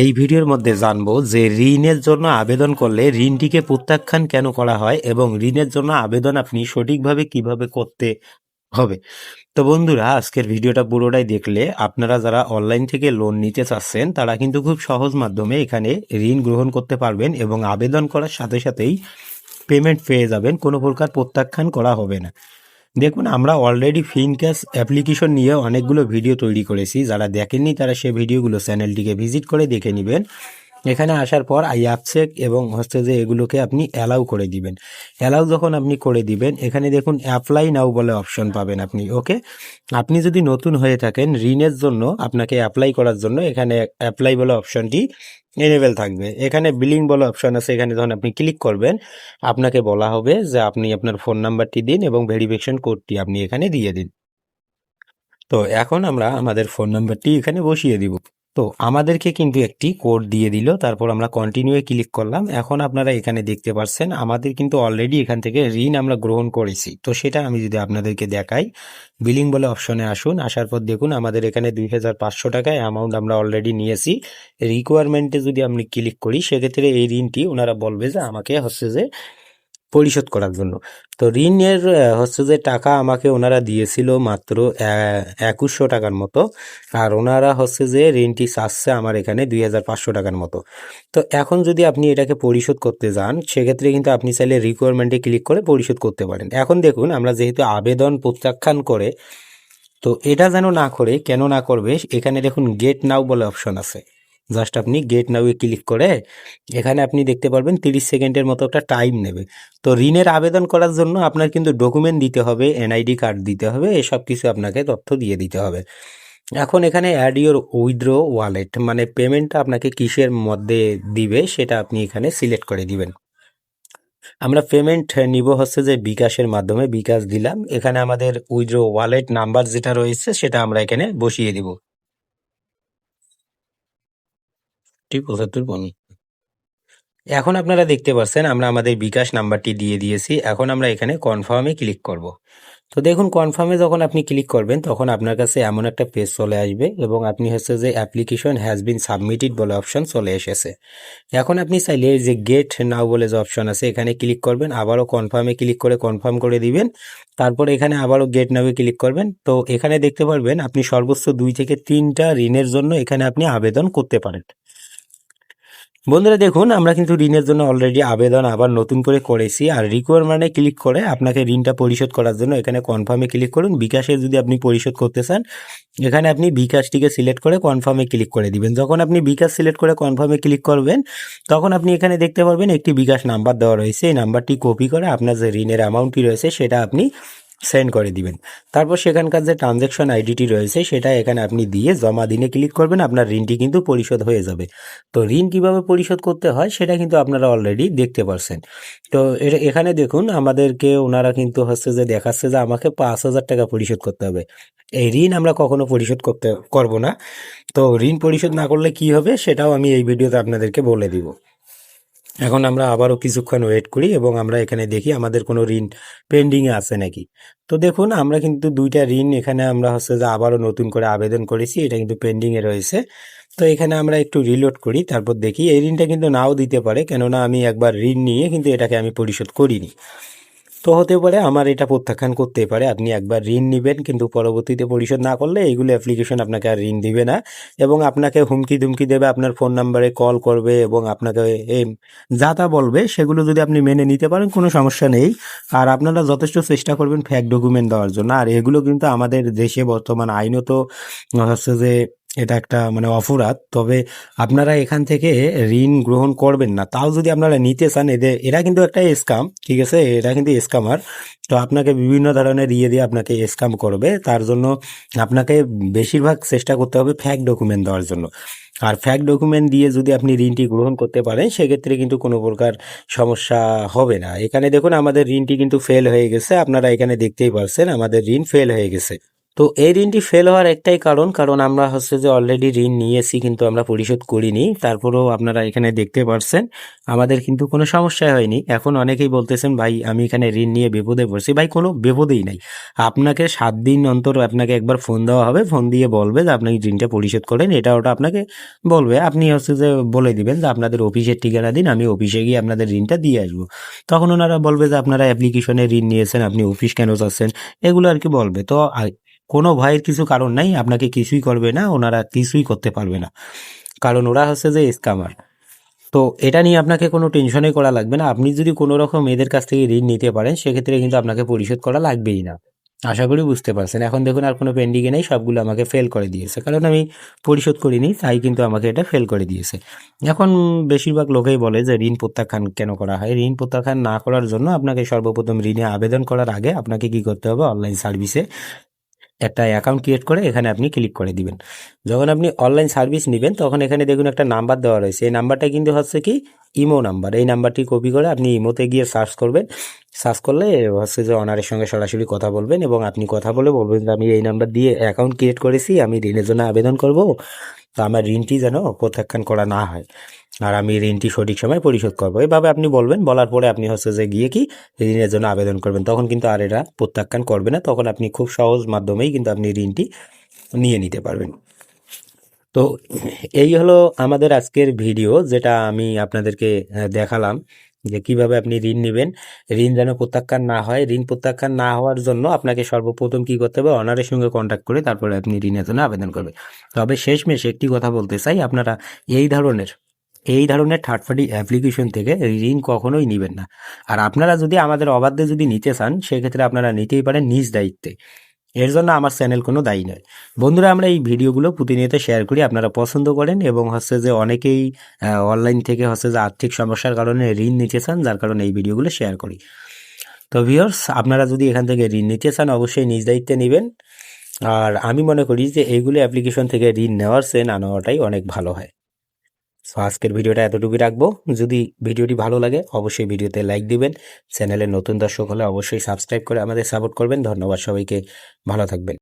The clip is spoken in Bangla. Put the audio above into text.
এই ভিডিওর মধ্যে জানবো যে ঋণের জন্য আবেদন করলে ঋণটিকে প্রত্যাখ্যান কেন করা হয় এবং ঋণের জন্য আবেদন আপনি সঠিকভাবে কিভাবে করতে হবে। তো বন্ধুরা, আজকের ভিডিওটা পুরোটাই দেখলে আপনারা যারা অনলাইন থেকে লোন নিতে চাচ্ছেন তারা কিন্তু খুব সহজ মাধ্যমে এখানে ঋণ গ্রহণ করতে পারবেন এবং আবেদন করার সাথে সাথেই পেমেন্ট পেয়ে যাবেন, কোনো প্রকার প্রত্যাখ্যান করা হবে না। দেখুন, আমরা অলরেডি ফিনক্যাশ অ্যাপ্লিকেশন নিয়ে অনেকগুলো ভিডিও তৈরি করেছি, যারা দেখেননি তারা সেই ভিডিওগুলো চ্যানেলটিকে ভিজিট করে দেখে নেবেন। এখানে আসার পর অ্যাপচেক এবং হচ্ছে যে এগুলোকে আপনি অ্যালাউ করে দিবেন। অ্যালাউ যখন আপনি করে দিবেন, এখানে দেখুন অ্যাপ্লাই নাও বলে অপশন পাবেন আপনি। ওকে, আপনি যদি নতুন হয়ে থাকেন ঋণের জন্য, আপনাকে অ্যাপ্লাই করার জন্য এখানে অ্যাপ্লাই বলে অপশনটি এনেবেল থাকবে। এখানে বিলিং বলে অপশন আছে, এখানে যখন আপনি ক্লিক করবেন আপনাকে বলা হবে যে আপনি আপনার ফোন নাম্বারটি দিন এবং ভেরিফিকেশন কোডটি আপনি এখানে দিয়ে দিন। তো এখন আমরা আমাদের ফোন নাম্বারটি এখানে বসিয়ে দিব। তো আমাদেরকে কিন্তু একটি কোড দিয়ে দিল, তারপর আমরা কন্টিনিউয়ে ক্লিক করলাম। এখন আপনারা এখানে দেখতে পাচ্ছেন আমাদের কিন্তু অলরেডি এখান থেকে ঋণ আমরা গ্রহণ করেছি। তো সেটা আমি যদি আপনাদেরকে দেখাই, বিলিং বলে অপশনে আসুন। আসার পর দেখুন আমাদের এখানে 2500 টাকা অ্যামাউন্ট আমরা অলরেডি নিয়েছি। রিকোয়ারমেন্টে যদি আমি ক্লিক করি, সেক্ষেত্রে এই ঋণটি ওনারা বলবে যে আমাকে হচ্ছে যে পরিশোধ করার জন্য। তো ঋণের হচ্ছে যে টাকা আমাকে ওনারা দিয়েছিল মাত্র 2100 টাকার মতো, আর ওনারা হচ্ছে যে ঋণটি চাচ্ছে আমার এখানে 2500 টাকার মতো। তো এখন যদি আপনি এটাকে পরিশোধ করতে যান, সেক্ষেত্রে কিন্তু আপনি চাইলে রিকোয়ারমেন্টে ক্লিক করে পরিশোধ করতে পারেন। এখন দেখুন, আমরা যেহেতু আবেদন প্রত্যাখ্যান করে, তো এটা যেন না করে, কেন না করবে, এখানে দেখুন গেট নাও বলে অপশন আছে। জাস্ট আপনি গেট নাও এ ক্লিক করে এখানে আপনি দেখতে পারবেন 30 সেকেন্ডের মতো একটা টাইম নেবে। তো ঋণের আবেদন করার জন্য আপনার কিন্তু ডকুমেন্ট দিতে হবে, এনআইডি কার্ড দিতে হবে, এসব কিছু আপনাকে তথ্য দিয়ে দিতে হবে। এখন এখানে অ্যাড ইউর উইথড্র ওয়ালেট, মানে পেমেন্টটা আপনাকে কিসের মধ্যে দিবে সেটা আপনি এখানে সিলেক্ট করে দিবেন। আমরা পেমেন্ট নিব হচ্ছে যে বিকাশের মাধ্যমে, বিকাশ দিলাম। এখানে আমাদের উইথড্র ওয়ালেট নাম্বার যেটা রয়েছে সেটা আমরা এখানে বসিয়ে দিব। 75 এখন আপনারা দেখতে পাচ্ছেন আমরা আমাদের বিকাশ নাম্বারটি দিয়ে দিয়েছি। এখন আমরা এখানে কনফার্মে ক্লিক করব। তো দেখুন, কনফার্মে যখন আপনি ক্লিক করবেন তখন আপনার কাছে এমন একটা পেজ চলে আসবে এবং আপনি হচ্ছে যে অ্যাপ্লিকেশন হ্যাজ বিন সাবমিটেড বলে অপশন চলে এসেছে। এখন আপনি চাইলে এই যে গেট নাও বলে যে অপশন আছে এখানে ক্লিক করবেন, আবারও কনফার্মে ক্লিক করে কনফার্ম করে দিবেন। তারপর এখানে আবারও গেট নাও এ ক্লিক করবেন। তো এখানে দেখতে পারবেন আপনি সর্বোচ্চ 2 থেকে 3টা ঋণের জন্য এখানে আপনি আবেদন করতে পারেন। বন্ধুরা দেখুন, আমরা কিন্তু ঋণের জন্য অলরেডি আবেদন আবার নতুন করে করেছি। আর রিকোয়ারমেন্টে ক্লিক করে আপনাকে ঋণটা পরিশোধ করার জন্য এখানে কনফার্মে ক্লিক করুন। বিকাশে যদি আপনি পরিশোধ করতে চান, এখানে আপনি বিকাশটিকে সিলেক্ট করে কনফার্মে ক্লিক করে দিবেন। যখন আপনি বিকাশ সিলেক্ট করে কনফার্মে ক্লিক করবেন, তখন আপনি এখানে দেখতে পারবেন একটি বিকাশ নাম্বার দেওয়া রয়েছে। এই নাম্বারটি কপি করে আপনার যে ঋণের অ্যামাউন্টটি রয়েছে সেটা আপনি সেন্ড করে দিবেন। তারপর সেখানকার যে ট্রানজ্যাকশন আইডিটি রয়েছে সেটা এখানে আপনি দিয়ে জমা দিনে ক্লিক করবেন, আপনার ঋণটি কিন্তু পরিশোধ হয়ে যাবে। তো ঋণ কিভাবে পরিশোধ করতে হয় সেটা কিন্তু আপনারা অলরেডি দেখতে পারছেন। তো এখানে দেখুন আমাদেরকে ওনারা কিন্তু হচ্ছে যে দেখাচ্ছে যে আমাকে 5000 টাকা পরিশোধ করতে হবে। এই ঋণ আমরা কখনো পরিশোধ করব না। তো ঋণ পরিশোধ না করলে কি হবে সেটাও আমি এই ভিডিওতে আপনাদেরকে বলে দিব। এখন আমরা আবারও কিছুক্ষণ ওয়েট করি এবং আমরা এখানে দেখি আমাদের কোনো ঋণ পেন্ডিংয়ে আছে নাকি। তো দেখুন, আমরা কিন্তু 2টা ঋণ এখানে আমরা হচ্ছে যে আবারও নতুন করে আবেদন করেছি, এটা কিন্তু পেন্ডিংয়ে রয়েছে। তো এখানে আমরা একটু রিলোড করি, তারপর দেখি এই ঋণটা কিন্তু নাও দিতে পারে, কেননা আমি একবার ঋণ নিয়ে কিন্তু এটাকে আমি পরিশোধ করিনি। তো হতে পারে আমার এটা প্রত্যাখ্যান করতেই পারে। আপনি একবার ঋণ নিবেন কিন্তু পরবর্তীতে পরিশোধ না করলে এইগুলো অ্যাপ্লিকেশন আপনাকে আর ঋণ দিবে না এবং আপনাকে হুমকি ধুমকি দেবে, আপনার ফোন নাম্বারে কল করবে এবং আপনাকে এই যা তা বলবে। সেগুলো যদি আপনি মেনে নিতে পারেন কোনো সমস্যা নেই। আর আপনারা যথেষ্ট চেষ্টা করবেন ফেক ডকুমেন্ট দেওয়ার জন্য। আর এগুলো কিন্তু আমাদের দেশে বর্তমান আইনত হচ্ছে যে এটা একটা মানে অপরাধ। তবে আপনারা এখান থেকে ঋণ গ্রহণ করবেন না। তাও যদি আপনারা নিতে চান, এরা কিন্তু একটা স্কাম, ঠিক আছে, এরা কিন্তু স্কামার। তো আপনাকে বিভিন্ন ধরনের দিয়ে আপনাকে স্কাম করবে। তার জন্য আপনাকে বেশিরভাগ চেষ্টা করতে হবে ফেক ডকুমেন্ট দেওয়ার জন্য। আর ফেক ডকুমেন্ট দিয়ে যদি আপনি ঋণটি গ্রহণ করতে পারেন, সেক্ষেত্রে কিন্তু কোনো প্রকার সমস্যা হবে না। এখানে দেখুন আমাদের ঋণটি কিন্তু ফেল হয়ে গেছে, আপনারা এখানে দেখতেই পারছেন আমাদের ঋণ ফেল হয়ে গেছে। তো এই ঋণটি ফেল হওয়ার একটাই কারণ আমরা হচ্ছে যে অলরেডি ঋণ নিয়েছি কিন্তু আমরা পরিশোধ করিনি। তারপরেও আপনারা এখানে দেখতে পারছেন আমাদের কিন্তু কোনো সমস্যা হয়নি। এখন অনেকেই বলতেছেন ভাই আমি এখানে ঋণ নিয়ে বিপদে পড়ছি। ভাই কোনো বিপদেই নাই। আপনাকে 7 দিন অন্তর আপনাকে একবার ফোন দেওয়া হবে, ফোন দিয়ে বলবে যে আপনি ঋণটা পরিশোধ করেন, এটা ওটা আপনাকে বলবে। আপনি হচ্ছে যে বলে দিবেন যে আপনাদের অফিসের ঠিকানা দিন, আমি অফিসে গিয়ে আপনাদের ঋণটা দিয়ে আসবো। তখন ওনারা বলবে যে আপনারা অ্যাপ্লিকেশনে ঋণ নিয়েছেন, আপনি অফিস কেন যাচ্ছেন, এগুলো আর কি বলবে। তো কোনো ভয়ের কিছু কারণ নাই, আপনাকে কিছুই করবে না, ওনারা কিছুই করতে পারবে না, কারণ ওরা হচ্ছে যে স্ক্যামার। তো এটা নিয়ে আপনাকে কোনো টেনশনই করা লাগবে না। আপনি যদি কোনো রকম এদের কাছ থেকে ঋণ নিতে পারেন সেক্ষেত্রে কিন্তু আপনাকে পরিশোধ করা লাগবেই না। আশা করি বুঝতে পারছেন। এখন দেখুন আর কোনো পেন্ডিংয়ে নেই, সবগুলো আমাকে ফেল করে দিয়েছে, কারণ আমি পরিশোধ করিনি, তাই কিন্তু আমাকে এটা ফেল করে দিয়েছে। এখন বেশিরভাগ লোকেই বলে যে ঋণ প্রত্যাখ্যান কেন করা হয়। ঋণ প্রত্যাখ্যান না করার জন্য আপনাকে সর্বপ্রথম ঋণে আবেদন করার আগে আপনাকে কি করতে হবে, অনলাইন সার্ভিসে একটা অ্যাকাউন্ট ক্রিয়েট করে এখানে আপনি ক্লিক করে দিবেন। যখন আপনি অনলাইন সার্ভিস নেবেন তখন এখানে দেখুন একটা নাম্বার দেওয়া রয়েছে। এই নাম্বারটা কিন্তু হচ্ছে কি ইমো নাম্বার। এই নাম্বারটি কপি করে আপনি ইমোতে গিয়ে সার্চ করবেন। সার্চ করলে হচ্ছে যে অনারের সঙ্গে সরাসরি কথা বলবেন এবং আপনি কথা বলে বলবেন যে আমি এই নাম্বার দিয়ে অ্যাকাউন্ট ক্রিয়েট করেছি, আমি ঋণের জন্য আবেদন করব, তো আমার ঋণটি যেন প্রত্যাখ্যান করা না হয় আর আমি ঋণটি সঠিক সময় পরিশোধ করবো। এভাবে আপনি বলবেন, বলার পরে আপনি হচ্ছে যে গিয়ে কি ঋণের জন্য আবেদন করবেন। তখন কিন্তু আর এরা প্রত্যাখ্যান করবে না, তখন আপনি খুব সহজ মাধ্যমেই কিন্তু আপনি ঋণটি নিয়ে নিতে পারবেন। তো এই হলো আমাদের আজকের ভিডিও, যেটা আমি আপনাদেরকে দেখালাম যে কিভাবে আপনি ঋণ নেবেন, ঋণ যেন প্রত্যাখ্যান না হয়। ঋণ প্রত্যাখ্যান না হওয়ার জন্য আপনাকে সর্বপ্রথম কি করতে হবে, অনারের সঙ্গে কন্ট্যাক্ট করে তারপরে আপনি ঋণের জন্য আবেদন করবেন। তবে শেষমেশ একটি কথা বলতে চাই, আপনারা এই ধরনের থার্ড পার্টি অ্যাপ্লিকেশন থেকে ঋণ কখনোই নেবেন না। আর আপনারা যদি আমাদের অবাধ্যে যদি নিতে চান সেক্ষেত্রে আপনারা নিতেই পারেন নিজ দায়িত্বে, এর জন্য আমার চ্যানেল কোনো দায়ী নয়। বন্ধুরা, আমরা এই ভিডিওগুলো প্রতিনিয়ত শেয়ার করি, আপনারা পছন্দ করেন এবং হচ্ছে যে অনেকেই অনলাইন থেকে হচ্ছে যে আর্থিক সমস্যার কারণে ঋণ নিতে চান, যার কারণে এই ভিডিওগুলো শেয়ার করি। তো ভিউয়ার্স, আপনারা যদি এখান থেকে ঋণ নিতে চান অবশ্যই নিজ দায়িত্বে নেবেন। আর আমি মনে করি যে এইগুলো অ্যাপ্লিকেশন থেকে ঋণ নেওয়ার চেয়ে না নেওয়াটাই অনেক ভালো হয়। সো আজকের ভিডিওটা এতটুকুই রাখবো। যদি ভিডিওটি ভালো লাগে অবশ্যই ভিডিওতে লাইক দিবেন। চ্যানেলে নতুন দর্শক হলে অবশ্যই সাবস্ক্রাইব করে আমাদের সাপোর্ট করবেন। ধন্যবাদ সবাইকে, ভালো থাকবেন।